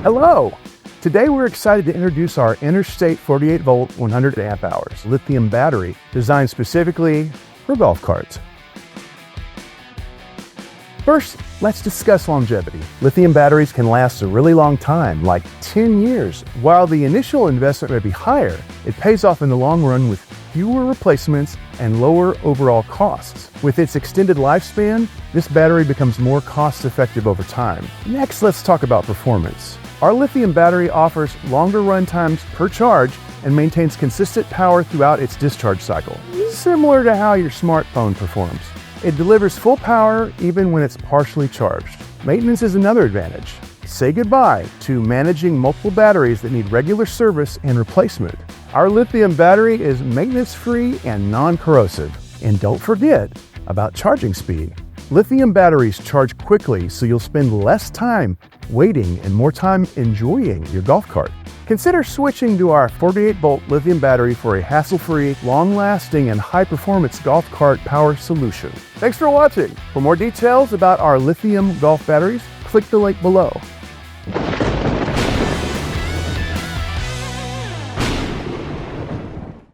Hello! Today we're excited to introduce our Interstate 48-volt 100 amp hours lithium battery designed specifically for golf carts. First, let's discuss longevity. Lithium batteries can last a really long time, like 10 years. While the initial investment may be higher, it pays off in the long run with fewer replacements and lower overall costs. With its extended lifespan, this battery becomes more cost-effective over time. Next, let's talk about performance. Our lithium battery offers longer run times per charge and maintains consistent power throughout its discharge cycle, similar to how your smartphone performs. It delivers full power even when it's partially charged. Maintenance is another advantage. Say goodbye to managing multiple batteries that need regular service and replacement. Our lithium battery is maintenance-free and non-corrosive. And don't forget about charging speed. Lithium batteries charge quickly, so you'll spend less time waiting and more time enjoying your golf cart. Consider switching to our 48-volt lithium battery for a hassle-free, long-lasting, and high-performance golf cart power solution. Thanks for watching. For more details about our lithium golf batteries, click the link below.